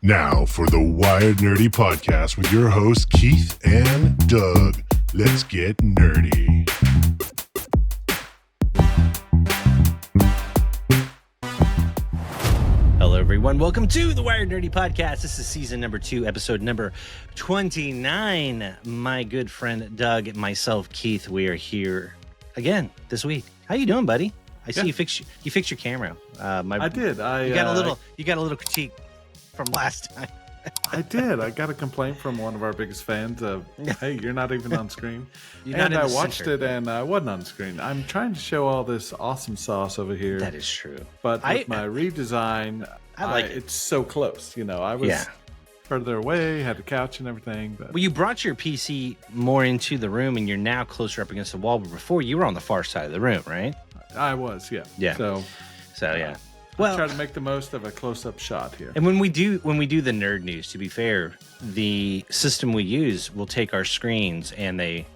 Now for the Wired Nerdy Podcast with your hosts Keith and Doug. Let's get nerdy. Hello, everyone. Welcome to the Wired Nerdy Podcast. This is season number 2, episode number 29. My good friend Doug and myself, Keith, we are here again this week. How you doing, buddy? I see you fixed your camera. I did. You got a little critique from last time. I did. I got a complaint from one of our biggest fans of, hey, you're not even on screen. I watched it and I wasn't on screen. I'm trying to show all this awesome sauce over here. That is true. But with my redesign, it's so close. You know, I was further away, had the couch and everything. But... Well, you brought your PC more into the room and you're now closer up against the wall. But before, you were on the far side of the room, right? I was, yeah. So yeah. Well, try to make the most of a close-up shot here. And when we do the nerd news, to be fair, the system we use will take our screens and they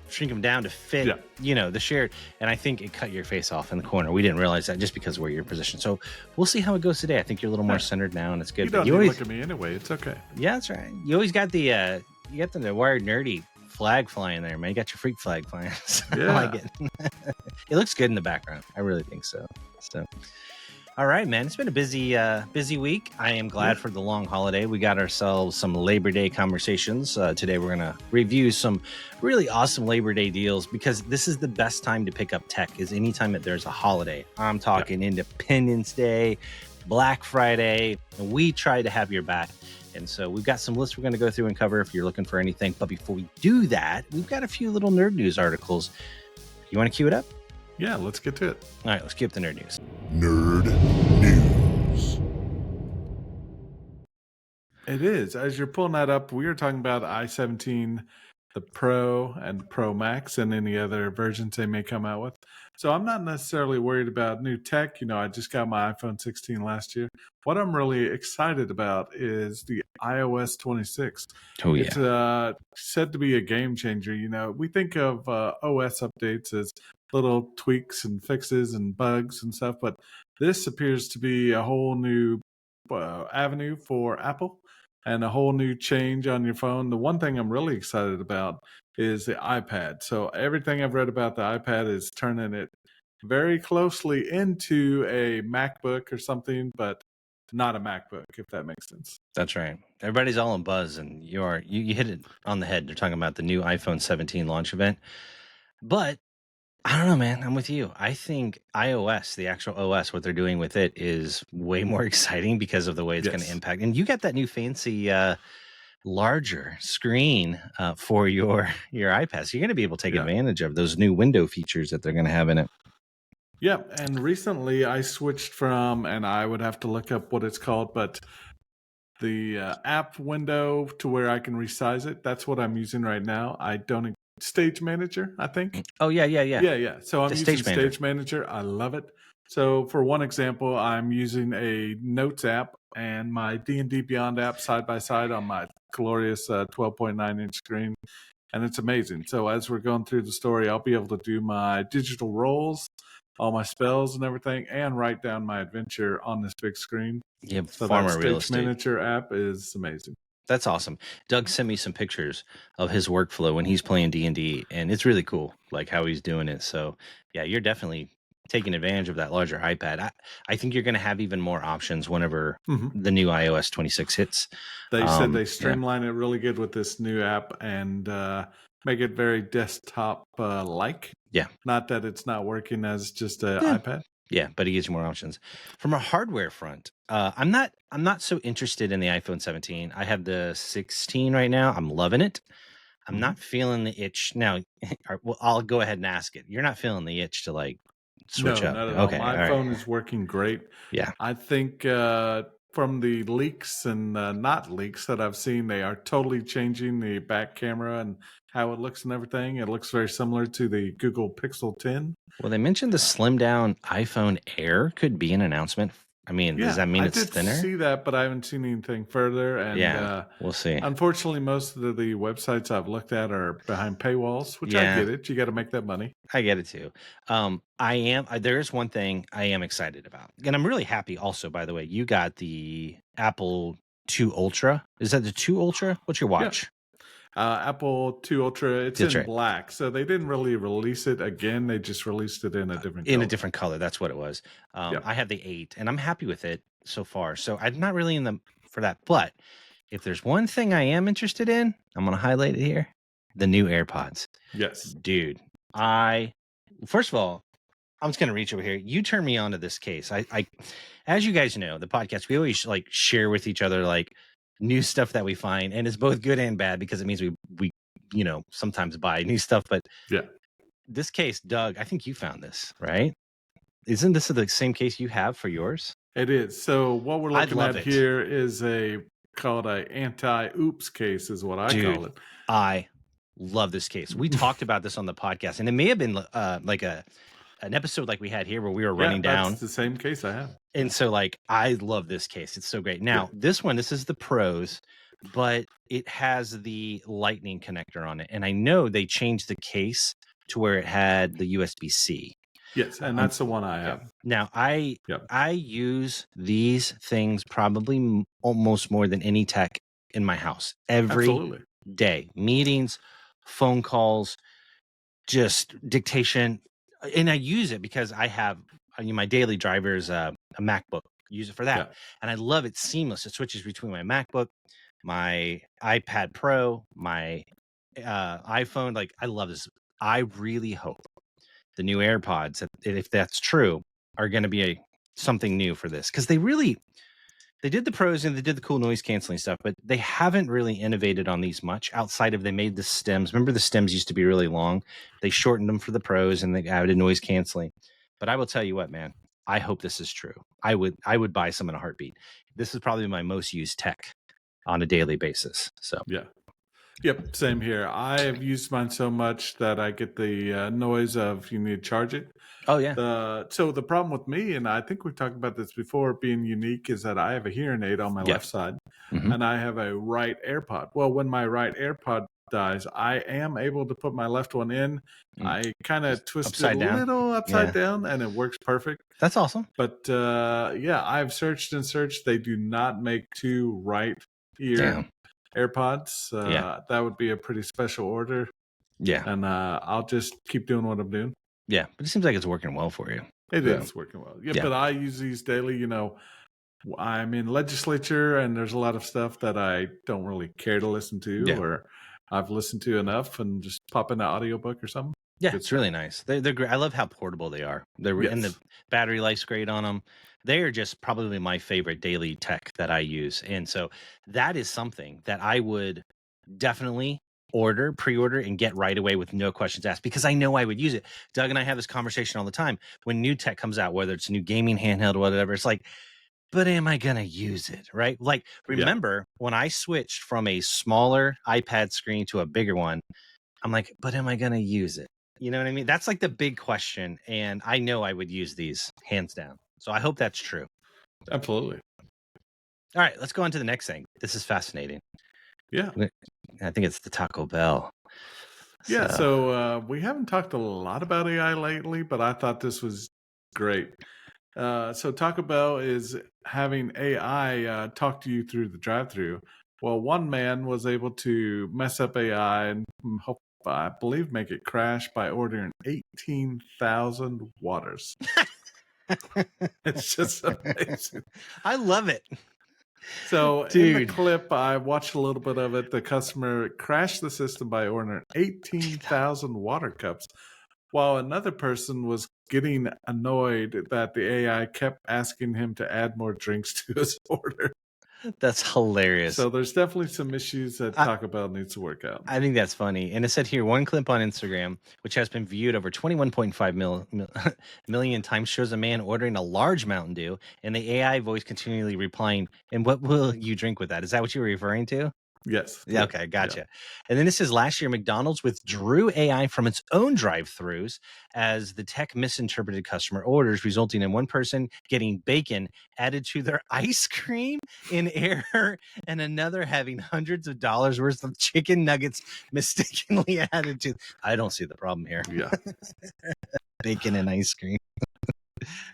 shrink them down to fit, the shared. And I think it cut your face off in the corner. We didn't realize that just because of where you're positioned. So we'll see how it goes today. I think you're a little more centered now, and it's good. You don't need to look at me anyway. It's okay. Yeah, that's right. You always got the Wired Nerdy flag flying there, man. You got your freak flag flying. So yeah. I like it. It looks good in the background. I really think so. All right, man. It's been a busy week. I am glad for the long holiday. We got ourselves some Labor Day conversations. Today, we're going to review some really awesome Labor Day deals because this is the best time to pick up tech is anytime that there's a holiday. I'm talking Independence Day, Black Friday, and we try to have your back. And so we've got some lists we're going to go through and cover if you're looking for anything. But before we do that, we've got a few little nerd news articles. You want to cue it up? Yeah, let's get to it. All right, let's cue up the nerd news. Nerd news. It is. As you're pulling that up, we are talking about i17, the Pro and Pro Max, and any other versions they may come out with. So I'm not necessarily worried about new tech. You know, I just got my iPhone 16 last year. What I'm really excited about is the iOS 26. Oh, yeah. It's said to be a game changer. You know, we think of OS updates as little tweaks and fixes and bugs and stuff, but this appears to be a whole new avenue for Apple and a whole new change on your phone. The one thing I'm really excited about is the iPad. So everything I've read about the iPad is turning it very closely into a MacBook or something, but not a MacBook, if that makes sense. That's right. Everybody's all in buzz, and you hit it on the head. They're talking about the new iPhone 17 launch event. But I don't know, man. I'm with you. I think iOS, the actual OS, what they're doing with it is way more exciting because of the way it's going to impact. And you got that new fancy larger screen for your iPad. So you're going to be able to take advantage of those new window features that they're going to have in it. Yeah, and recently I switched from, and I would have to look up what it's called, but the app window to where I can resize it. That's what I'm using right now. I don't Stage Manager, I think. Oh, yeah. So I'm using Stage Manager. I love it. So for one example, I'm using a Notes app and my D&D Beyond app side by side on my glorious 12.9-inch screen, and it's amazing. So as we're going through the story, I'll be able to do my digital rolls, all my spells and everything, and write down my adventure on this big screen. Yeah, so that Stage Manager app is amazing. That's awesome. Doug sent me some pictures of his workflow when he's playing D&D, and it's really cool, like how he's doing it. So, yeah, you're definitely taking advantage of that larger iPad. I think you're going to have even more options whenever the new iOS 26 hits. They said they streamline it really good with this new app and make it very desktop-like. Yeah. Not that it's not working as just an iPad. Yeah, but it gives you more options. From a hardware front, I'm not so interested in the iPhone 17. I have the 16 right now. I'm loving it. I'm not feeling the itch. Now, well, I'll go ahead and ask it. You're not feeling the itch to like switch up? No, not at all. My phone is working great. Yeah. I think from the leaks and not leaks that I've seen, they are totally changing the back camera and how it looks and everything. It looks very similar to the Google Pixel 10. Well, they mentioned the slimmed down iPhone Air could be an announcement. I mean, does that mean it's thinner? I did see that, but I haven't seen anything further. And we'll see. Unfortunately, most of the websites I've looked at are behind paywalls, which I get it. You got to make that money. I get it too. There is one thing I am excited about, and I'm really happy also, by the way. You got the Apple 2 Ultra. Is that the 2 Ultra? What's your watch? Apple 2 Ultra. It's That's in right. black, so they didn't really release it again. They just released it in a different In color. a different color. That's what it was. Yep. I have the 8, and I'm happy with it so far. So I'm not really in the for that. But if there's one thing I am interested in, I'm going to highlight it here: the new AirPods. Yes. Dude, first of all, I'm just going to reach over here. You turn me on to this case. I, as you guys know, the podcast, we always like share with each other like new stuff that we find, and it's both good and bad because it means we sometimes buy new stuff. But Yeah. this case, Doug, I think you found this, right? Isn't this the same case you have for yours? It is. So what we're looking love at it. here is called a anti-oops case is what I call it. I love this case. We talked about this on the podcast, and it may have been like an episode like we had here where we were running down. That's the same case I have. And so like I love this case. It's so great. Now, this is the Pros, but it has the lightning connector on it. And I know they changed the case to where it had the USB-C. Yes, and that's the one I have. Now, I use these things probably almost more than any tech in my house every day. Meetings, phone calls, just dictation. And I use it because I have my daily driver is a MacBook. Use it for that. And I love it seamless. It switches between my MacBook, my iPad Pro, my iPhone. Like, I love this. I really hope the new AirPods, if that's true, are going to be something new for this, because they did the Pros and they did the cool noise canceling stuff, but they haven't really innovated on these much outside of they made the stems. Remember, the stems used to be really long. They shortened them for the Pros and they added noise canceling. But I will tell you what, man, I hope this is true. I would buy some in a heartbeat. This is probably my most used tech on a daily basis. So Yep, same here. I have used mine so much that I get the noise of you need to charge it. Oh, yeah. So the problem with me, and I think we've talked about this before, being unique, is that I have a hearing aid on my left side, and I have a right AirPod. Well, when my right AirPod dies, I am able to put my left one in. I kind of twist it a little upside down, and it works perfect. That's awesome. But I've searched and searched. They do not make 2 right ear AirPods. That would be a pretty special order. And I'll just keep doing what I'm doing. Yeah, but it seems like it's working well for you. It is working well. But I use these daily. I'm in legislature, and there's a lot of stuff that I don't really care to listen to, or I've listened to enough, and just pop in an audiobook or something. Yeah, it's really nice. They're great. I love how portable they are. And the battery life's great on them. They are just probably my favorite daily tech that I use. And so that is something that I would definitely pre-order and get right away with no questions asked, because I know I would use it. Doug and I have this conversation all the time. When new tech comes out, whether it's a new gaming handheld or whatever, it's like, but am I going to use it? Right? Like, remember when I switched from a smaller iPad screen to a bigger one, I'm like, but am I going to use it? You know what I mean? That's like the big question. And I know I would use these hands down. So I hope that's true. Absolutely. All right, let's go on to the next thing. This is fascinating. Yeah. I think it's the Taco Bell. So we haven't talked a lot about AI lately, but I thought this was great. So Taco Bell is having AI talk to you through the drive-thru. Well, one man was able to mess up AI and I believe make it crash by ordering 18,000 waters. It's just amazing. I love it. So in the clip, I watched a little bit of it. The customer crashed the system by ordering 18,000 water cups, while another person was getting annoyed that the AI kept asking him to add more drinks to his order. That's hilarious. So there's definitely some issues that Taco Bell needs to work out. I think that's funny. And it said here, one clip on Instagram, which has been viewed over 21.5 million times, shows a man ordering a large Mountain Dew and the AI voice continually replying, "And what will you drink with that?" Is that what you were referring to? Yes. Yeah, okay, gotcha. And then it says last year, McDonald's withdrew AI from its own drive-thrus as the tech misinterpreted customer orders, resulting in one person getting bacon added to their ice cream in error and another having hundreds of dollars worth of chicken nuggets mistakenly added to. I don't see the problem here. Yeah. Bacon and ice cream.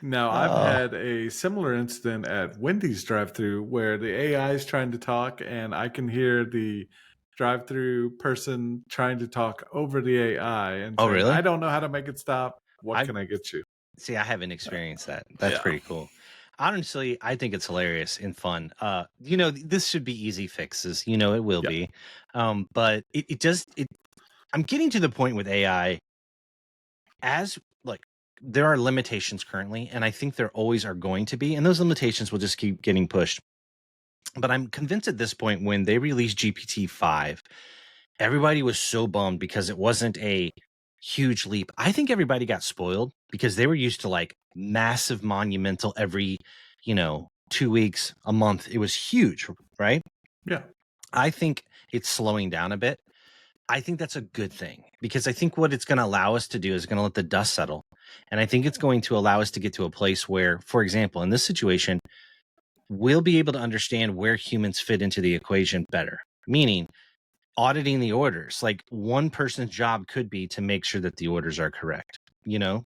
Now, I've Oh, had a similar incident at Wendy's drive-through where the AI is trying to talk, and I can hear the drive-through person trying to talk over the AI and oh, saying, "I really? don't know how to make it stop. What I can I get you?" see. I haven't Uh, experienced that. That's yeah. pretty cool. Honestly, I think it's hilarious and fun. This should be easy fixes. It will Yeah. be. But it just it. I'm getting to the point with AI as like there are limitations currently, and I think there always are going to be, and those limitations will just keep getting pushed. But I'm convinced at this point when they released GPT-5, everybody was so bummed because it wasn't a huge leap. I think everybody got spoiled because they were used to like massive monumental every, 2 weeks, a month. It was huge, right? Yeah. I think it's slowing down a bit. I think that's a good thing because I think what it's going to allow us to do is going to let the dust settle. And I think it's going to allow us to get to a place where, for example, in this situation, we'll be able to understand where humans fit into the equation better. Meaning, auditing the orders. Like one person's job could be to make sure that the orders are correct,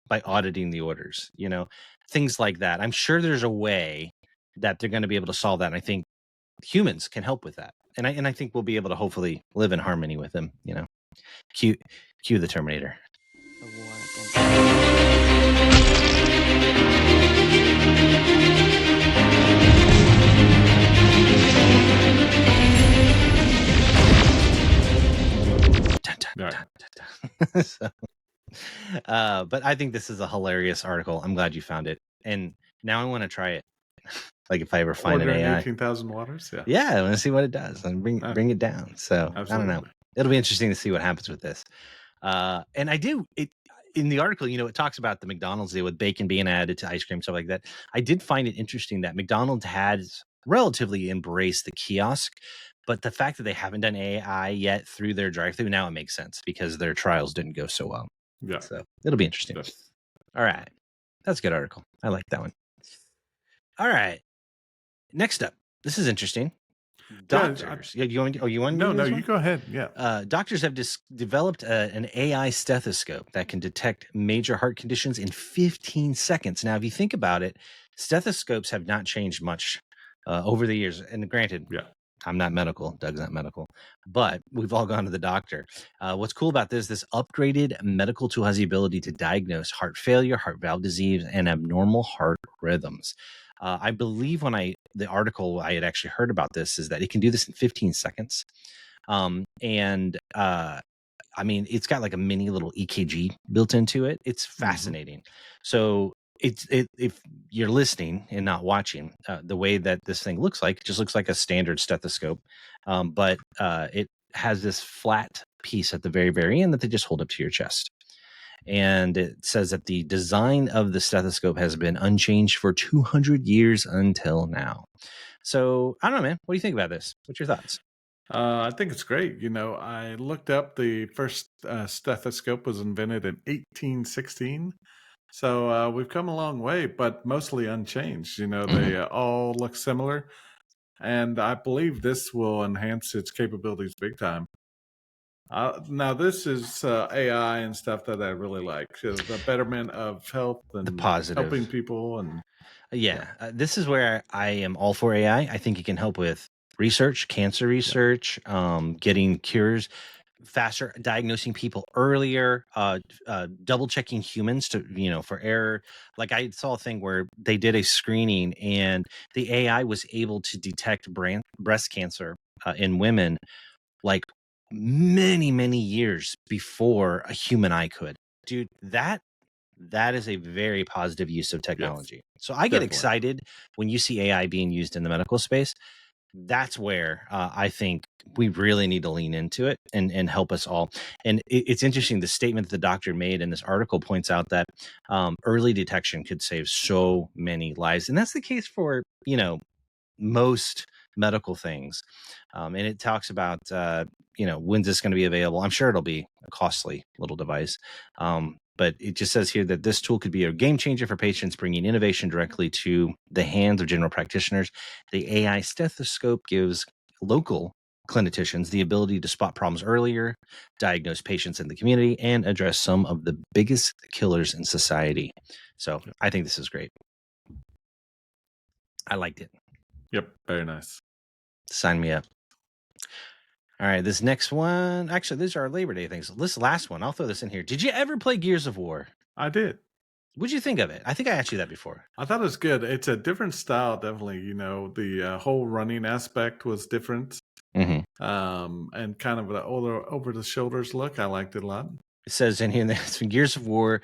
by auditing the orders, things like that. I'm sure there's a way that they're going to be able to solve that. And I think humans can help with that. And I think we'll be able to hopefully live in harmony with them, Cue cue the Terminator. The war against Dun, dun, Right. dun, dun, dun. But I think this is a hilarious article. I'm glad you found it. And now I want to try it. Like if I ever find an Ordering AI. 18,000 waters. Yeah. Yeah, I want to see what it does and Uh, bring it down. So I don't know. absolutely. It'll be interesting to see what happens with this. And I do it in the article, it talks about the McDonald's deal with bacon being added to ice cream, stuff like that. I did find it interesting that McDonald's has relatively embraced the kiosk, but the fact that they haven't done AI yet through their drive-through, now it makes sense because their trials didn't go so well. Yeah. So it'll be interesting. Yes. All right. That's a good article. I like that one. All right. Next up. This is interesting. Doctors. Yeah, you want me to do No, this you one? go ahead. Yeah. Doctors have developed an AI stethoscope that can detect major heart conditions in 15 seconds. Now, if you think about it, stethoscopes have not changed much over the years. And granted, Yeah. I'm not medical. Doug's not medical, but we've all gone to the doctor. What's cool about this upgraded medical tool has the ability to diagnose heart failure, heart valve disease, and abnormal heart rhythms. I believe the article I had actually heard about this is that it can do this in 15 seconds. I mean, it's got like a mini little EKG built into it. It's fascinating. So if you're listening and not watching, the way that this thing looks like, it just looks like a standard stethoscope, but it has this flat piece at the very, very end that they just hold up to your chest. And it says that the design of the stethoscope has been unchanged for 200 years until now. So I don't know, man. What do you think about this? What's your thoughts? I think it's great. I looked up the first stethoscope was invented in 1816. So we've come a long way, but mostly unchanged. They all look similar. And I believe this will enhance its capabilities big time. Now, this is AI and stuff that I really like. The betterment of health The and positive. helping people. And Yeah, this is where I am all for AI. I think it can help with research, cancer research, getting cures faster, diagnosing people earlier, double checking humans to for error. Like I saw a thing where they did a screening and the AI was able to detect breast cancer in women like many years before a human eye could. Dude, that is a very positive use of yes, technology. So I get definitely. excited when you see AI being used in the medical space. That's where I think we really need to lean into it and help us all. And it's interesting. The statement that the doctor made in this article points out that early detection could save so many lives. And that's the case for, most medical things. And it talks about, when's this going to be available? I'm sure it'll be a costly little device. But it just says here that this tool could be a game changer for patients, bringing innovation directly to the hands of general practitioners. The AI stethoscope gives local clinicians the ability to spot problems earlier, diagnose patients in the community, and address some of the biggest killers in society. So I think this is great. I liked it. Yep, very nice. Sign me up. All right, this next one. Actually, these are our Labor Day things. This last one, I'll throw this in here. Did you ever play Gears of War? I did. What'd you think of it? I think I asked you that before. I thought it was good. It's a different style, definitely. You know, the whole running aspect was different, and kind of an over the shoulders look. I liked it a lot. It says in here that Gears of War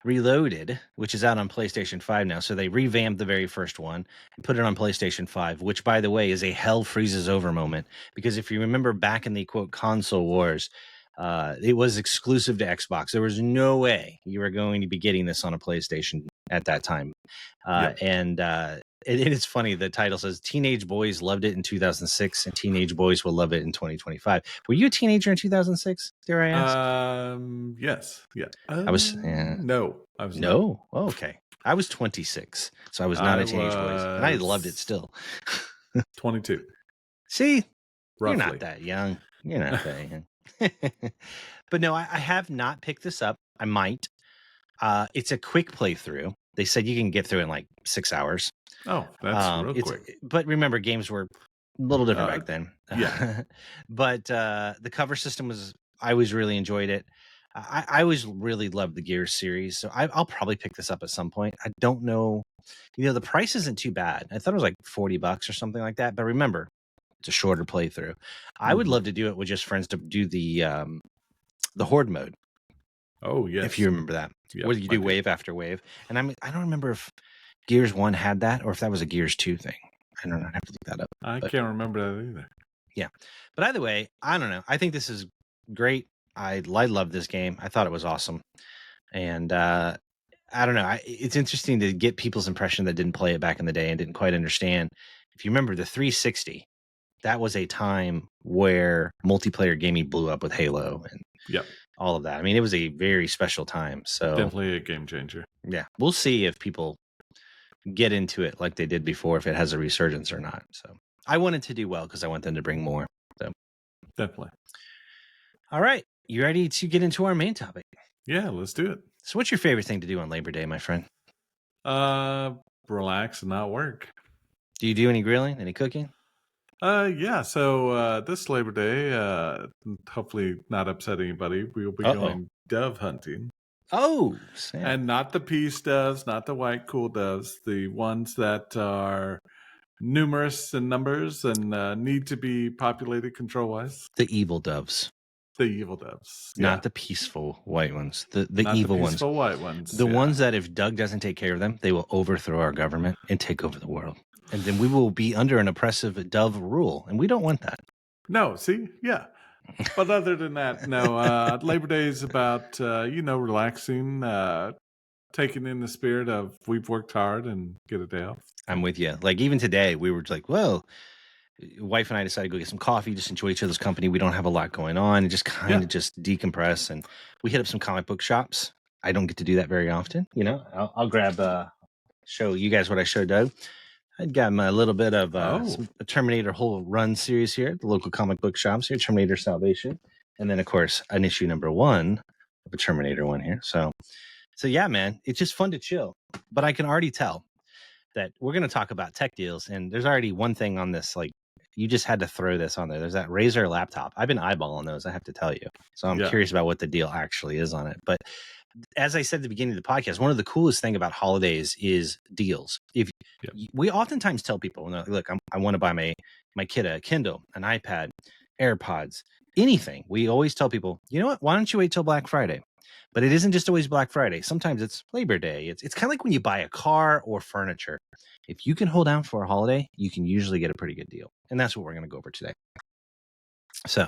Reloaded, which is out on PlayStation 5 now. So they revamped the very first one and put it on PlayStation 5, which, by the way, is a hell freezes over moment. Because if you remember back in the, quote, console wars, it was exclusive to Xbox. There was no way you were going to be getting this on a PlayStation at that time. And it's funny. The title says teenage boys loved it in 2006 and teenage boys will love it in 2025. Were you a teenager in 2006? Dare I ask? Yes. Yeah. I was. No, I was no. not. Oh, okay. I was 26, so I was not a teenage boy, and I loved it still. 22. See, roughly. You're not that young. You're not that young. But no, I have not picked this up. I might. It's a quick playthrough. They said you can get through in like 6 hours. Oh, that's real quick. But remember, games were a little different back then. Yeah. But the cover system was, I always really enjoyed it. I always really loved the Gears series. So I'll probably pick this up at some point. I don't know. You know, the price isn't too bad. I thought it was like $40 or something like that. But remember, it's a shorter playthrough. I would love to do it with just friends to do the Horde mode. Oh, yes. If you remember that. Yep, Where you do wave after wave. And I don't remember if Gears 1 had that or if that was a Gears 2 thing. I don't know. I have to look that up. I can't remember that either. Yeah. But either way, I don't know. I think this is great. I love this game. I thought it was awesome. And I don't know. It's interesting to get people's impression that didn't play it back in the day and didn't quite understand. If you remember the 360, that was a time where multiplayer gaming blew up with Halo and all of that. I mean, it was a very special time. So definitely a game changer. Yeah. We'll see if people get into it like they did before, if it has a resurgence or not. So I wanted to do well because I want them to bring more. So definitely. All right. You ready to get into our main topic? Yeah, let's do it. So what's your favorite thing to do on Labor Day, my friend? Relax and not work. Do you do any grilling, any cooking? Yeah. So this Labor Day, hopefully not upset anybody, we'll be going dove hunting. Oh, Sam. And not the peace doves, not the white cool doves, the ones that are numerous in numbers and need to be populated control-wise. The evil doves. The evil doves. Not the peaceful white ones. The not evil the ones. peaceful white ones. The ones that if Doug doesn't take care of them, they will overthrow our government and take over the world. And then we will be under an oppressive dove rule. And we don't want that. No, see? Yeah. But other than that, no. Labor Day is about, relaxing, taking in the spirit of we've worked hard and get a day off. I'm with you. Like even today, we were like, well, wife and I decided to go get some coffee, just enjoy each other's company. We don't have a lot going on and just kind of just decompress. And we hit up some comic book shops. I don't get to do that very often. You know, I'll grab, show you guys what I showed Doug. I'd got a little bit of a Terminator whole run series here at the local comic book shops here, Terminator Salvation. And then, of course, an issue number 1 of a Terminator one here. So yeah, man, it's just fun to chill. But I can already tell that we're going to talk about tech deals. And there's already one thing on this, like, you just had to throw this on there. There's that Razer laptop. I've been eyeballing those, I have to tell you. So I'm curious about what the deal actually is on it. But as I said at the beginning of the podcast, one of the coolest thing about holidays is deals. We oftentimes tell people, look, I want to buy my kid a Kindle, an iPad, AirPods, anything. We always tell people, you know what? Why don't you wait till Black Friday? But it isn't just always Black Friday. Sometimes it's Labor Day. It's kind of like when you buy a car or furniture. If you can hold out for a holiday, you can usually get a pretty good deal. And that's what we're going to go over today. So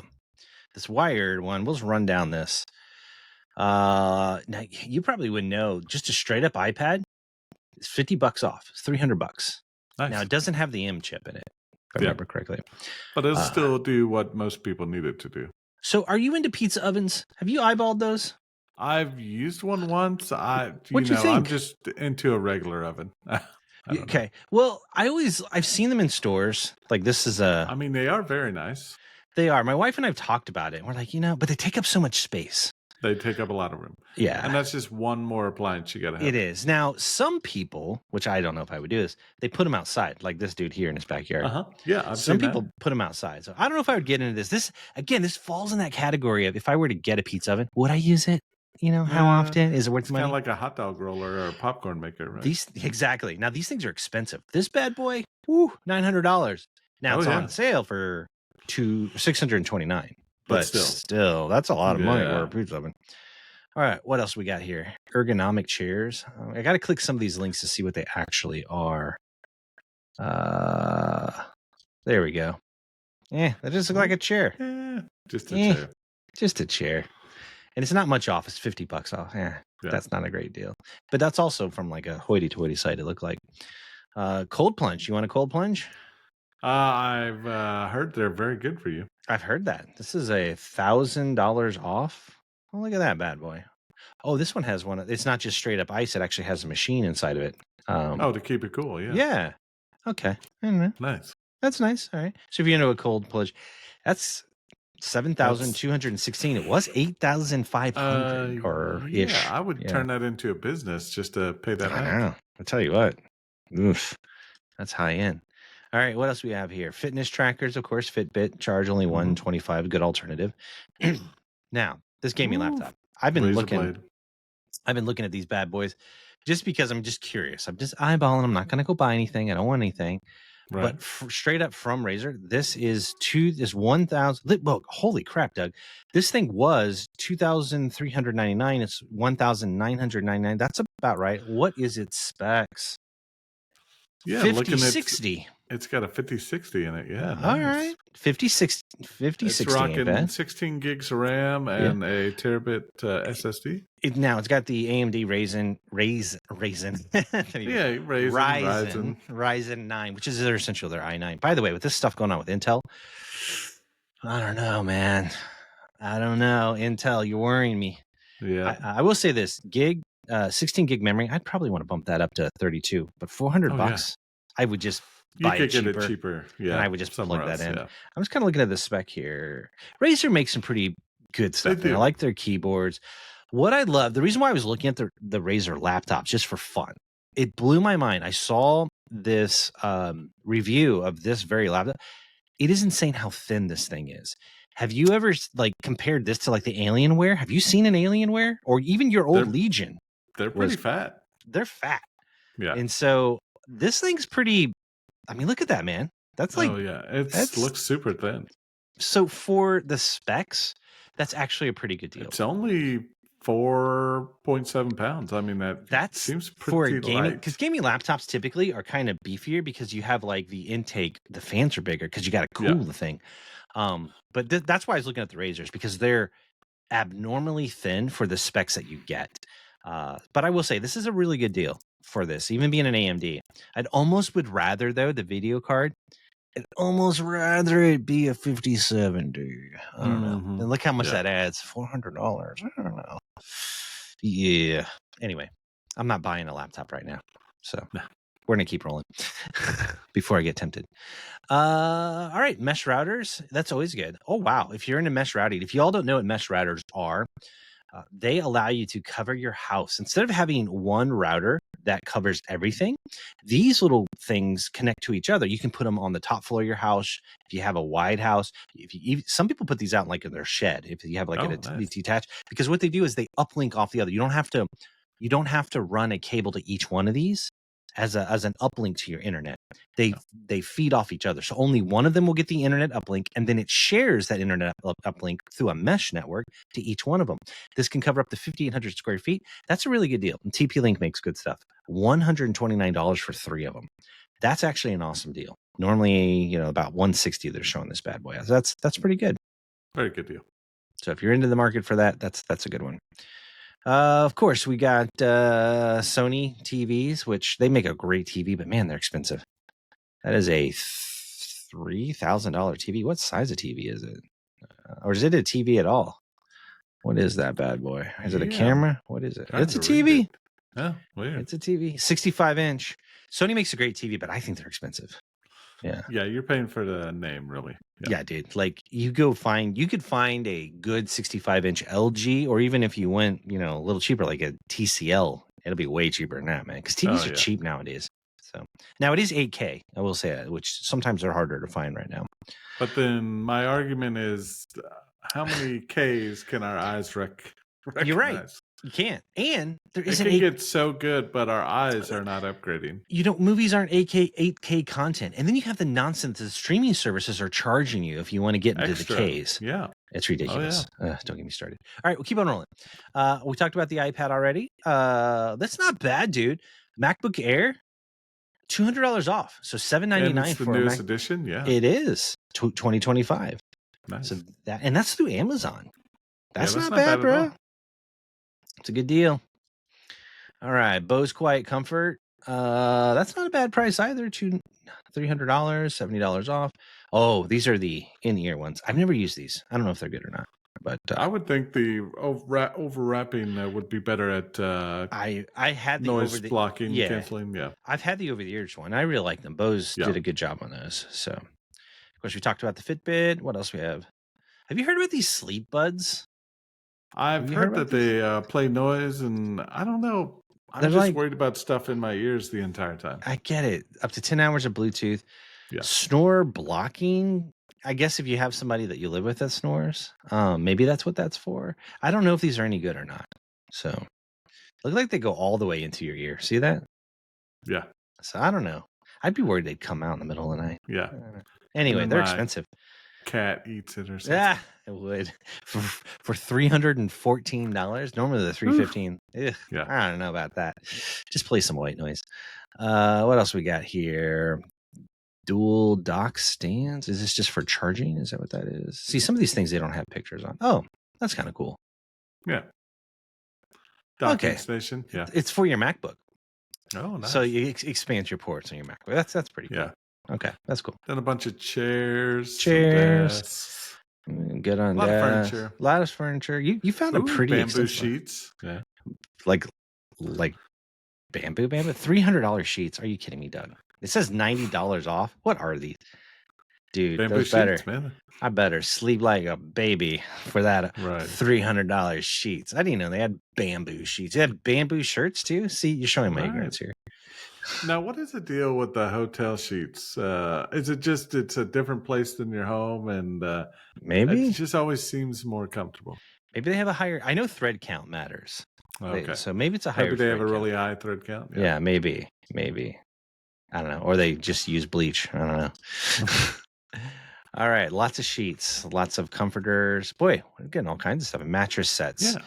this Wired one, we'll just run down this. Now you probably would know, just a straight up iPad is $50 off. It's $300. Nice. Now it doesn't have the M chip in it, if I remember correctly. But it'll still do what most people need it to do. So are you into pizza ovens? Have you eyeballed those? I've used one once. What'd you think? I'm just into a regular oven. Okay. Well, I've seen them in stores. Like this is I mean, they are very nice. They are. My wife and I have talked about it. And we're like, but they take up so much space. They take up a lot of room. Yeah. And that's just one more appliance you got to have. It is. Now, some people, which I don't know if I would do this, they put them outside, like this dude here in his backyard. Yeah, I've Some seen people that. put them outside. So I don't know if I would get into this. This falls in that category of if I were to get a pizza oven, would I use it? How often? Is it worth It's money? kind of like a hot dog roller or a popcorn maker, right? Exactly. Now, these things are expensive. This bad boy, $900. Now, it's on sale for $629. But still, that's a lot of money for a pizza oven. All right, what else we got here? Ergonomic chairs. I got to click some of these links to see what they actually are. There we go. That just looks like a chair. Just a chair. Just a chair. And it's not much off. It's $50 off. That's not a great deal. But that's also from like a hoity-toity site, it looked like. Cold plunge. You want a cold plunge? I've heard they're very good for you. I've heard that. This is $1,000 off. Oh, look at that bad boy. Oh, this one has one. It's not just straight up ice. It actually has a machine inside of it. To keep it cool. Yeah. Yeah. Okay. I don't know. Nice. That's nice. All right. So if you're into a cold plunge, that's 7,216. It was 8,500 or ish. Yeah, I would turn that into a business just to pay that back. I know. I'll tell you what. Oof. That's high end. All right, what else we have here? Fitness trackers, of course. Fitbit, charge only $125. Good alternative. Now, this gaming laptop. I've been looking at these bad boys just because I'm just curious. I'm just eyeballing. I'm not going to go buy anything. I don't want anything. Right. But straight up from Razer, this is 1,000. Well, holy crap, Doug! This thing was $2,399. It's $1,999. That's about right. What is its specs? Yeah, 5060. It's got a 5060 in it. Yeah. All right. 5060. It's rocking 16 gigs of RAM and a terabit SSD. It's got the AMD Ryzen. Ryzen 9, which is their essential, their i9. By the way, with this stuff going on with Intel, I don't know, man. I don't know. Intel, you're worrying me. Yeah. I will say this, 16 gig memory, I'd probably want to bump that up to 32, but $400, I would just buy it cheaper. Get it cheaper. Yeah. And I would just plug that in. Yeah. I'm just kind of looking at the spec here. Razer makes some pretty good stuff. I like their keyboards. What I love, the reason why I was looking at the Razer laptops just for fun, it blew my mind. I saw this review of this very laptop. It is insane how thin this thing is. Have you ever compared this to the Alienware? Have you seen an Alienware or even your old Legion? They're pretty fat. They're fat. Yeah. And so this thing's pretty. I mean, look at that, man. That's it looks super thin. So for the specs, that's actually a pretty good deal. It's only 4.7 pounds. I mean, that seems pretty for gaming, light. because gaming laptops typically are kind of beefier because you have the intake, the fans are bigger because you got to cool the thing. But that's why I was looking at the Razers, because they're abnormally thin for the specs that you get. But I will say this is a really good deal for this, even being an AMD. I'd almost would rather, though, the video card. I'd almost rather it be a 5070. I don't know. And look how much that adds. $400. I don't know. Yeah. Anyway, I'm not buying a laptop right now. So we're going to keep rolling before I get tempted. All right. Mesh routers. That's always good. Oh, wow. If you're into mesh routing, if you all don't know what mesh routers are, they allow you to cover your house. Instead of having one router that covers everything, these little things connect to each other. You can put them on the top floor of your house. If you have a wide house, some people put these out in their shed. If you have a detached, because what they do is they uplink off the other. You don't have to run a cable to each one of these as an uplink to your internet. They feed off each other. So only one of them will get the internet uplink, and then it shares that internet uplink through a mesh network to each one of them. This can cover up to 5,800 square feet. That's a really good deal. And TP-Link makes good stuff. $129 for 3 of them. That's actually an awesome deal. Normally, about $160 they're showing this bad boy. So that's pretty good. Very good deal. So if you're into the market for that, that's a good one. Of course, we got Sony TVs, which they make a great TV, but man, they're expensive. That is a $3,000 TV. What size of TV is it? Or is it a TV at all? What is that bad boy? Is it a camera? What is it? It's a TV. Oh, weird. It's a TV. 65-inch. Sony makes a great TV, but I think they're expensive. Yeah. Yeah, you're paying for the name, really. Yeah, dude. Like you could find a good 65-inch LG, or even if you went, a little cheaper, like a TCL, it'll be way cheaper than that, man. Because TVs are cheap nowadays. So now it is 8K. I will say that, which sometimes they're harder to find right now. But then my argument is, how many Ks can our eyes recognize? You're right. You can't. And there It isn't can get so good, but our eyes are not upgrading. movies aren't 8K content. And then you have the nonsense that streaming services are charging you if you want to get into Extra. the Ks. Yeah. It's ridiculous. Don't get me started. All right, we'll keep on rolling. We talked about the iPad already. That's not bad, dude. MacBook Air, $200 off. So $799 for the newest edition. Yeah. It is 2025. Nice. So that's through Amazon. That's not bad, bad, bro. It's a good deal. All right, Bose Quiet Comfort. That's not a bad price either. $300, $70 off. Oh, these are the in-ear ones. I've never used these. I don't know if they're good or not. But I would think the overwrapping would be better at I had the noise blocking, yeah. canceling. Yeah, I've had the over-the-ears one. I really like them. Bose did a good job on those. So, of course, we talked about the Fitbit. What else we have? Have you heard about these sleep buds? I've heard that they play noise, and I don't know. I'm just worried about stuff in my ears the entire time. I get it. Up to 10 hours of Bluetooth. Yeah. Snore blocking. I guess if you have somebody that you live with that snores, maybe that's what that's for. I don't know if these are any good or not. So, look like they go all the way into your ear. See that? Yeah. So I don't know. I'd be worried they'd come out in the middle of the night. Yeah. Anyway, they're expensive. Cat eats it or something. Yeah, it would for $314. Normally the $315. Yeah, I don't know about that. Just play some white noise. What else we got here? Dual dock stands. Is this just for charging? Is that what that is? See, some of these things they don't have pictures on. Oh, that's kind of cool. Yeah. Docking station. Yeah. It's for your MacBook. Oh, nice. So you expand your ports on your MacBook. That's pretty cool. Yeah. Okay, that's cool. Then a bunch of chairs. Good on that. A lot of furniture. You found a pretty bamboo sheets. Yeah. Like bamboo. $300 sheets. Are you kidding me, Doug? It says $90 off. What are these? Dude, bamboo those better. Sheets, man. I better sleep like a baby for that $300 sheets. I didn't know they had bamboo sheets. They had bamboo shirts too. See, you're showing my ignorance here. Now, what is the deal with the hotel sheets? Is it just it's a different place than your home, and maybe it just always seems more comfortable? Maybe they have a higher. I know thread count matters. Okay, so maybe it's a higher. Maybe they have a really high thread count. Yeah, maybe. I don't know, or they just use bleach. I don't know. All right, lots of sheets, lots of comforters. Boy, we're getting all kinds of stuff. Mattress sets. Yeah.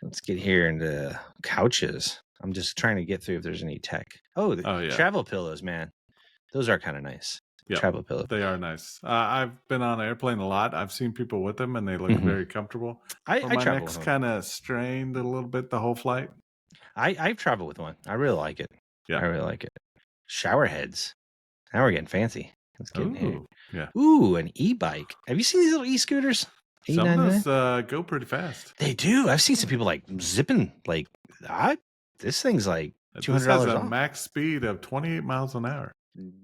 Let's get here into couches. I'm just trying to get through if there's any tech. Travel pillows, man. Those are kind of nice. Yep. Travel pillows. They are nice. I've been on an airplane a lot. I've seen people with them, and they look very comfortable. My neck's kind of strained a little bit the whole flight. I've traveled with one. I really like it. Yeah. I really like it. Shower heads. Now we're getting fancy. Let's get in here. Yeah. Ooh, an e-bike. Have you seen these little e-scooters? Some of those go pretty fast. They do. I've seen some people like zipping. Like, this thing's like $200 This has a off. max speed of 28 miles an hour.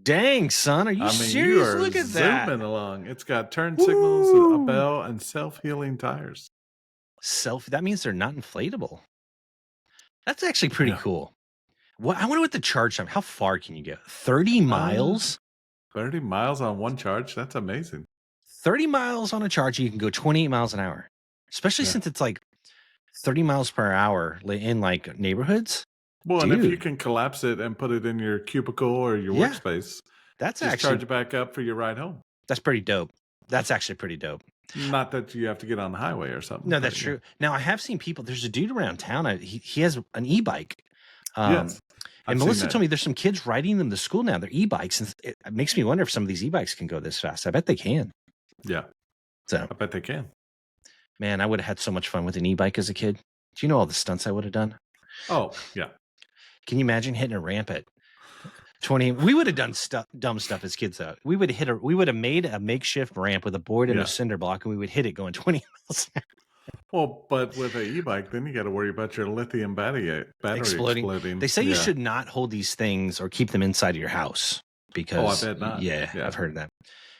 Dang, son. Are you serious? You are Look at that. zooming along. It's got turn signals, a bell, and self-healing tires. That means they're not inflatable. That's actually pretty cool. I wonder what the charge time. How far can you go? 30 miles? 30 miles on one charge? That's amazing. 30 miles on a charge, you can go 28 miles an hour. Especially since it's like 30 miles per hour in like neighborhoods. Well, and if you can collapse it and put it in your cubicle or your workspace, that's just actually charge it back up for your ride home. That's pretty dope. That's actually pretty dope. Not that you have to get on the highway or something. No, that's true. Now, I have seen people. There's a dude around town. He has an e-bike. Yes. And Melissa told me there's some kids riding them to school now. They're e-bikes. And it makes me wonder if some of these e-bikes can go this fast. I bet they can. Yeah. So I bet they can. Man, I would have had so much fun with an e-bike as a kid. Do you know all the stunts I would have done? Oh, yeah. Can you imagine hitting a ramp at 20? We would have done dumb stuff as kids, though. We would have made a makeshift ramp with a board and a cinder block, and we would hit it going 20 miles an hour. Well, but with an e-bike, then you got to worry about your lithium battery exploding. They say you should not hold these things or keep them inside of your house. because bet not. yeah, Yeah. I've heard that.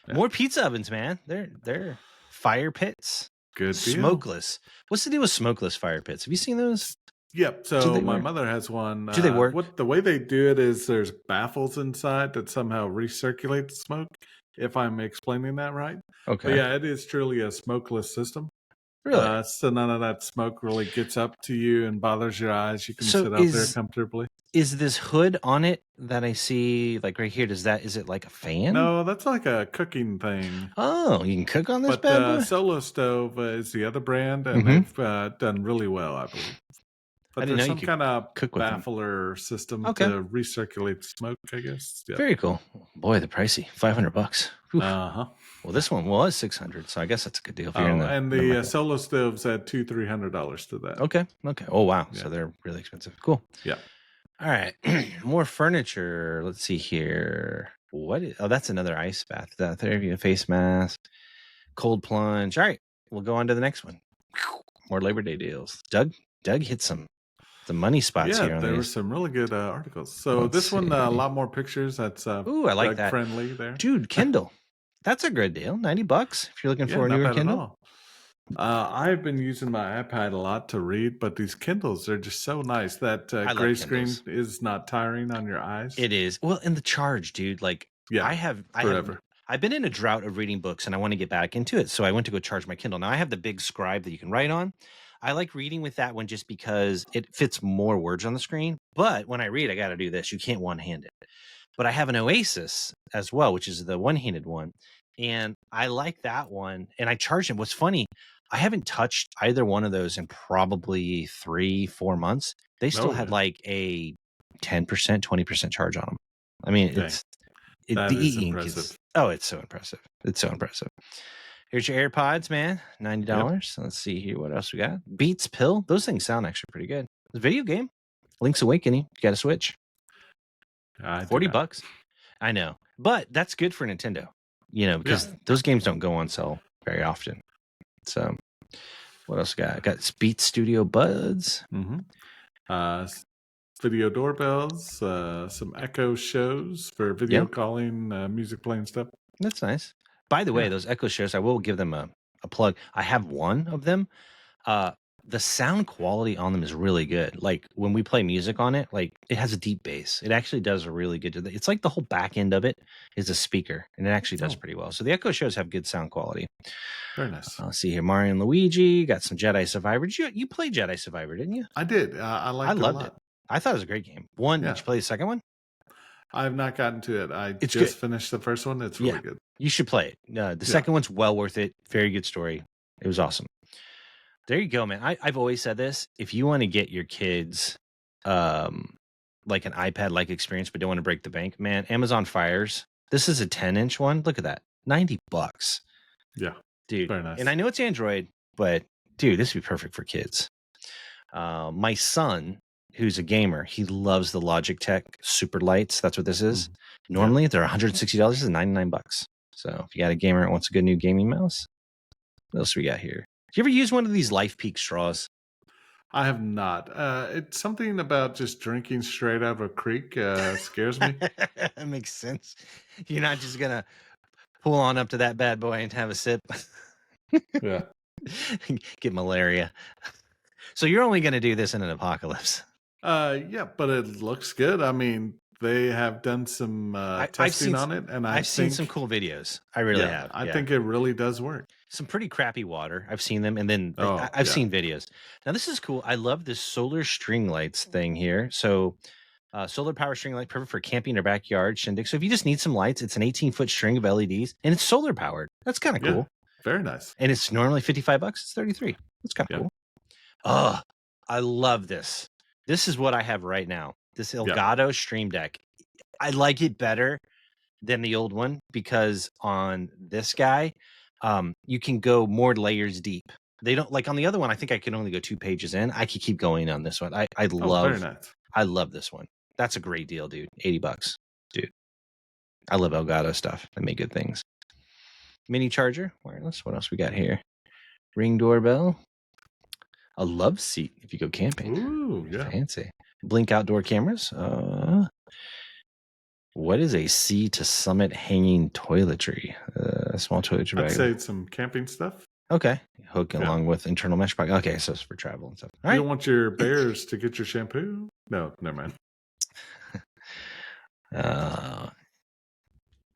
Yeah. More pizza ovens, man. They're fire pits. Good deal. Smokeless. What's the deal with smokeless fire pits? Have you seen those? Yep. Do So they my work? mother has one. Do they work? What the way they do it is there's baffles inside that somehow recirculate the smoke. If I'm explaining that right. Okay. But yeah, it is truly a smokeless system. Really? So none of that smoke really gets up to you and bothers your eyes. You can So sit out there comfortably. Is this hood on it that I see like right here? Is it like a fan? No, that's like a cooking thing. Oh, you can cook on this But bad boy? Solo Stove is the other brand, and Mhm. they've done really well, I believe. But I didn't there's know you some could kind of cook with them. baffler system Okay. to recirculate smoke, I guess. Yep. Very cool. Boy, the pricey. $500. Uh-huh. Well, this one was $600, so I guess that's a good deal if you're in the. And the the market. Solo Stoves add $200-$300 to that. Okay. Oh wow. Yeah. So they're really expensive. Cool. Yeah. All right. More furniture. Let's see here. That's another ice bath. That therapy, face mask, cold plunge. All right. We'll go on to the next one. More Labor Day deals. Doug hit some money spots here. Yeah, On there were these. some really good articles. So Let's this one, see. a lot more pictures. That's Ooh, I like Doug that. friendly there. Dude, Kindle. That's a good deal. $90 if you're looking for a not newer bad Kindle. at all. I've been using my iPad a lot to read, but these Kindles are just so nice. That gray screen is not tiring on your eyes. It is. Well, and the charge, dude. Like, yeah, forever. I've been in a drought of reading books, and I want to get back into it. So I went to go charge my Kindle. Now I have the big scribe that you can write on. I like reading with that one just because it fits more words on the screen. But when I read, I got to do this. You can't one-hand it. But I have an Oasis as well, which is the one-handed one. And I like that one. And I charge it. What's funny, I haven't touched either one of those in probably 3-4 months. They still had like a 10%, 20% charge on them. I mean, that the is e-ink impressive. it's so impressive. It's so impressive. Here's your AirPods, man. $90. Yep. Let's see here. What else we got? Beats Pill. Those things sound actually pretty good. It's a video game. Link's Awakening. You got to switch. $40. I know. But that's good for Nintendo. You know, because those games don't go on sale very often. So what else we got? I got Beats Studio Buds. Mm-hmm. Video doorbells, some Echo shows for video calling, music playing stuff. That's nice. By the way, those Echo shows, I will give them a plug. I have one of them. The sound quality on them is really good. Like when we play music on it, like it has a deep bass. It actually does a really good. It's like the whole back end of it is a speaker, and it actually does pretty well. So the Echo shows have good sound quality. Very nice. Let's see here, Mario and Luigi got some Jedi Survivor. You played Jedi Survivor, didn't you? I did. I loved it. I thought it was a great game. Did you play the second one? I have not gotten to it. I just finished the first one. It's really good. You should play it. The second one's well worth it. Very good story. It was awesome. There you go, man. I've always said this. If you want to get your kids like an iPad-like experience, but don't want to break the bank, man, Amazon Fires. This is a 10-inch one. Look at that. $90. Yeah. Dude. Very nice. And I know it's Android, but dude, this would be perfect for kids. My son, who's a gamer, he loves the Logitech Super Lights. That's what this is. Mm-hmm. Normally, they're $160. This is $99. So if you got a gamer that wants a good new gaming mouse, what else we got here? Do you ever use one of these Life Peak straws? I have not. It's something about just drinking straight out of a creek scares me. That makes sense. You're not just going to pull on up to that bad boy and have a sip. Yeah. Get malaria. So you're only going to do this in an apocalypse. Yeah, but it looks good. I mean, they have done some testing on it, and I've seen some cool videos. I really have. I think it really does work. Some pretty crappy water. I've seen them, and then I've seen videos. Now this is cool. I love this solar string lights thing here. So solar power string light, perfect for camping or backyard shindig. So if you just need some lights, it's an 18-foot string of LEDs, and it's solar powered. That's kind of cool. Very nice. And it's normally $55. It's $33. That's kind of cool. Oh, I love this. This is what I have right now. This Elgato Stream Deck. I like it better than the old one because on this guy, you can go more layers deep. They don't like on the other one. I think I can only go 2 pages in. I could keep going on this one. I love. Very nice. I love this one. That's a great deal, dude. $80, dude. I love Elgato stuff. They make good things. Mini charger, wireless. What else we got here? Ring doorbell. A love seat if you go camping. Ooh, yeah. Fancy. Blink outdoor cameras. What is a sea to summit hanging toiletry? Small toiletry I'd bag. say it's some camping stuff. Okay. Hook Yeah. along with internal mesh bag. Okay, so it's for travel and stuff. All You right. don't want your bears to get your shampoo? No, never mind. I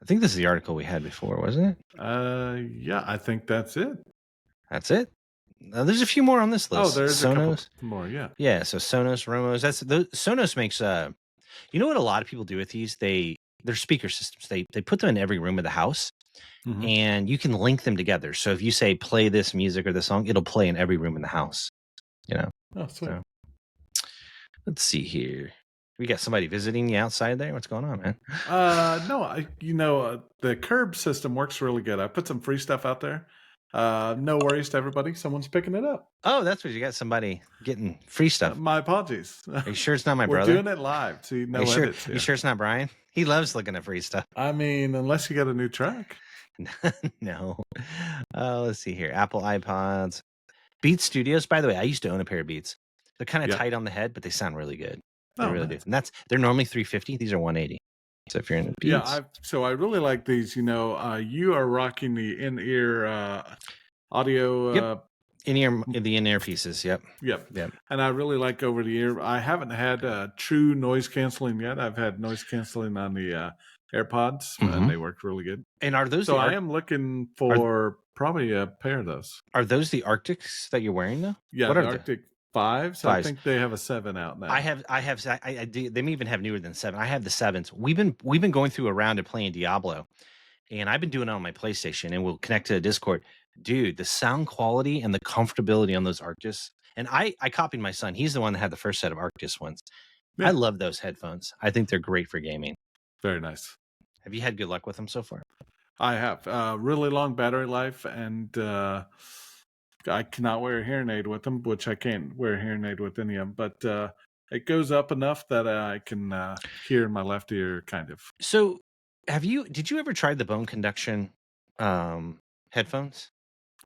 think this is the article we had before, wasn't it? Yeah, I think that's it. That's it. There's a few more on this Oh, list. there's a couple Sonos. more. Yeah. Yeah, so Sonos, Romos. Sonos makes you know what a lot of people do with these? They're speaker systems. They put them in every room of the house, Mhm. and you can link them together. So if you say play this music or this song, it'll play in every room in the house. You know. Oh, sweet. So let's see here. We got somebody visiting you outside there. What's going on, man? No, the curb system works really good. I put some free stuff out there. No worries to everybody. Someone's picking it up. Oh, that's what you got. Somebody getting free stuff. My apologies. Are you sure it's not my We're brother? doing it live. See, no edits here. You sure it's not Brian? He loves looking at free stuff. I mean, unless you got a new truck. No. Let's see here. Apple iPods. Beats Studios. By the way, I used to own a pair of Beats. They're kind of Yeah. tight on the head, but they sound really good. They Oh, really nice. do. And they're normally $350. These are $180. So if you're in Beats, Yeah, so I really like these. You are rocking the in-ear audio. Yep. The in-ear pieces. Yep. Yep. Yep. And I really like over the ear. I haven't had true noise canceling yet. I've had noise canceling on the AirPods, Mhm. and they work really good. And are those? So I am looking for probably a pair of those. Are those the Arctics that you're wearing though? Yeah, What the are they? Arctic 5s. I think they have a 7 out now. I do. They may even have newer than 7. I have the 7s. We've been going through a round of playing Diablo, and I've been doing it on my PlayStation, and we'll connect to the Discord. Dude, the sound quality and the comfortability on those Arctis. And I copied my son. He's the one that had the first set of Arctis ones. Yeah. I love those headphones. I think they're great for gaming. Very nice. Have you had good luck with them so far? I have really long battery life, and I cannot wear a hearing aid with them, which I can't wear a hearing aid with any of them. But it goes up enough that I can hear in my left ear, kind of. So, did you ever try the bone conduction headphones?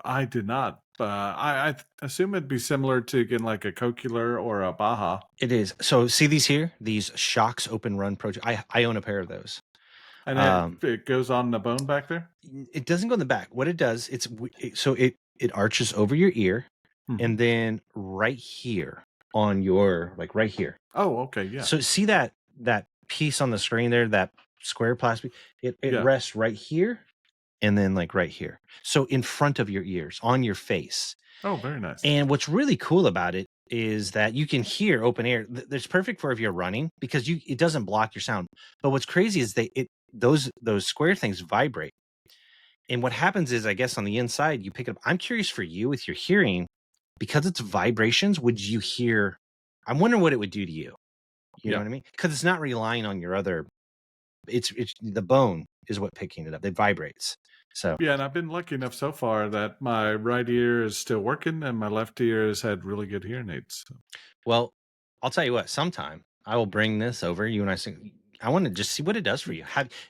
I did not. I assume it'd be similar to getting like a Cochlear or a Baja. It is. So, see these here? These Shocks Open Run Pro. I own a pair of those. And it goes on the bone back there? It doesn't go in the back. What it does, it arches over your ear, and then right here on your, like right here. Oh, okay, yeah. So see that piece on the screen there, that square plastic, it rests right here and then like right here. So in front of your ears, on your face. Oh, very nice. And what's really cool about it is that you can hear open air. It's perfect for if you're running because it doesn't block your sound. But what's crazy is those square things vibrate. And what happens is, I guess on the inside, you pick it up. I'm curious for you with your hearing, because it's vibrations, would you hear? I'm wondering what it would do to you. You know what I mean? Because it's not relying on your other. It's the bone is what picking it up. It vibrates. So yeah, and I've been lucky enough so far that my right ear is still working and my left ear has had really good hearing aids. So. Well, I'll tell you what. Sometime I will bring this over. You and I sing. I want to just see what it does for you.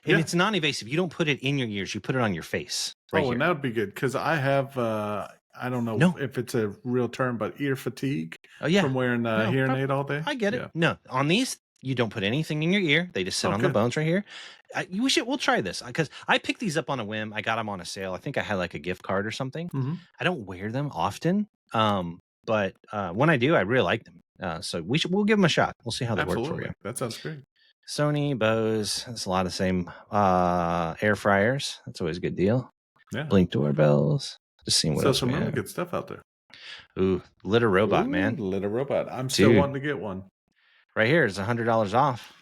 It's non-invasive. You don't put it in your ears. You put it on your face. Right here. And that would be good because I have, I don't know if it's a real term, but ear fatigue from wearing a hearing aid all day. I get it. No, on these, you don't put anything in your ear. They just sit on the bones right here. We'll try this because I picked these up on a whim. I got them on a sale. I think I had like a gift card or something. Mm-hmm. I don't wear them often, but when I do, I really like them. So we'll give them a shot. We'll see how they work for you. That sounds great. Sony, Bose, that's a lot of the same. Air fryers, that's always a good deal. Yeah. Blink doorbells. Just seeing what else. Some really good stuff out there. Ooh, Litter Robot, man. Litter Robot. I'm still wanting to get one. Right here is $100 off.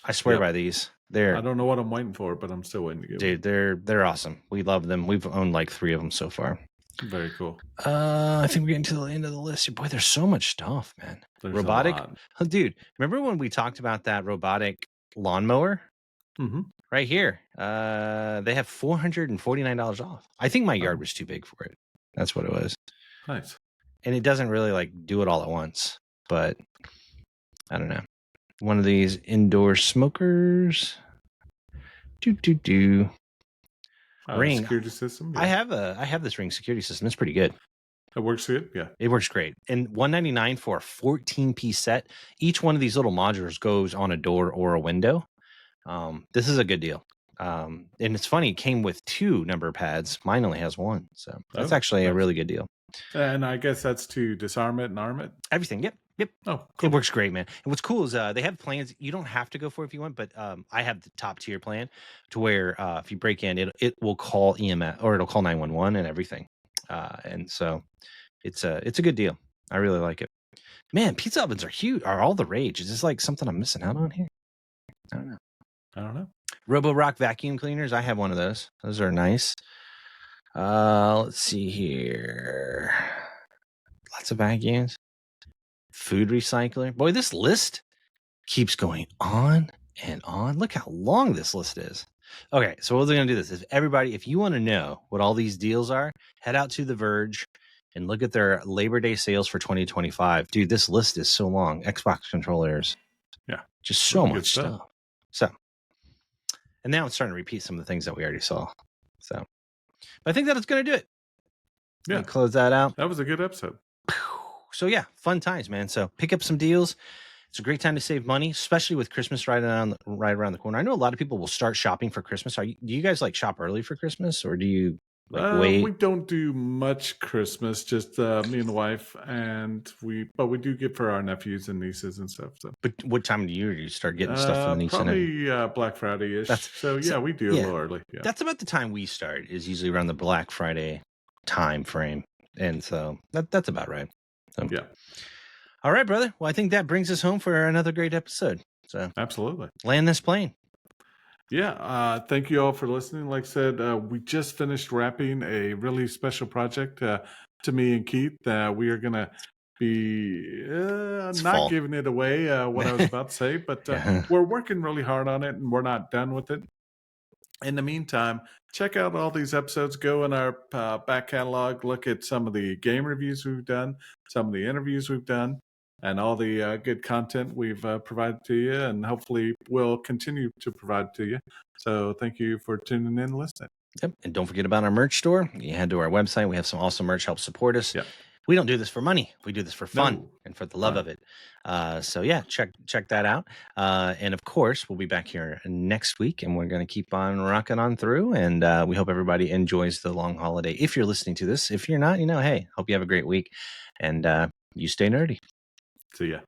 I swear by these. I don't know what I'm waiting for, but I'm still waiting to get one. Dude, they're awesome. We love them. We've owned like 3 of them so far. Very cool. I think we're getting to the end of the list. Boy, there's so much stuff, man. There's robotic. Dude, remember when we talked about that robotic lawnmower? Mm-hmm. Right here. They have $449 off. I think my yard was too big for it. That's what it was. Nice. And it doesn't really like do it all at once, but I don't know. One of these indoor smokers. Ring security system. Yeah. I have this Ring security system. It's pretty good. It works good. Yeah, it works great. And $199 for a 14-piece set. Each one of these little modules goes on a door or a window. This is a good deal. And it's funny, it came with 2 number pads. Mine only has 1, so that's actually a nice. really good deal. And I guess that's to disarm it and arm it. Everything, yep. Oh, It works great, man. And what's cool is they have plans. You don't have to go for it if you want, but I have the top tier plan to where if you break in, it will call EMS or it'll call 911 and everything. And so it's a good deal. I really like it. Man, pizza ovens are huge. Are all the rage? Is this like something I'm missing out on here? I don't know. Roborock vacuum cleaners. I have one of those. Those are nice. Let's see here. Lots of vacuums. Food recycler. Boy, this list keeps going on and on. Look how long this list is. Okay, so we're going to do this. If you want to know what all these deals are, head out to The Verge and look at their Labor Day sales for 2025. Dude, this list is so long. Xbox controllers. Yeah. Just so Really good much stuff. So, and now it's starting to repeat some of the things that we already saw. So, but I think that it's going to do it. Yeah. Close that out. That was a good episode. So yeah, fun times, man. So pick up some deals. It's a great time to save money, especially with Christmas right around the corner. I know a lot of people will start shopping for Christmas. Do you guys like shop early for Christmas, or do you like wait? We don't do much Christmas, just me and the wife, but we do get for our nephews and nieces and stuff. So. But what time of the year do you start getting stuff for the niece? Probably Black Friday ish. So we do a little early. Yeah. That's about the time we start. Is usually around the Black Friday time frame, and so that's about right. So. Yeah. All right, brother. Well, I think that brings us home for another great episode. So absolutely, land this plane. Yeah. Thank you all for listening. Like I said, we just finished wrapping a really special project to me and Keith. We are going to be not giving it away, what I was about to say, but we're working really hard on it and we're not done with it. In the meantime, check out all these episodes. Go in our back catalog, look at some of the game reviews we've done, some of the interviews we've done, and all the good content we've provided to you, and hopefully we'll continue to provide to you. So thank you for tuning in and listening. Yep. And don't forget about our merch store. You head to our website. We have some awesome merch. Help support us. Yep. We don't do this for money. We do this for fun and for the love of it. So yeah, check that out. And of course, we'll be back here next week, and we're going to keep on rocking on through. And we hope everybody enjoys the long holiday. If you're listening to this, if you're not, hey, hope you have a great week, and you stay nerdy. See ya.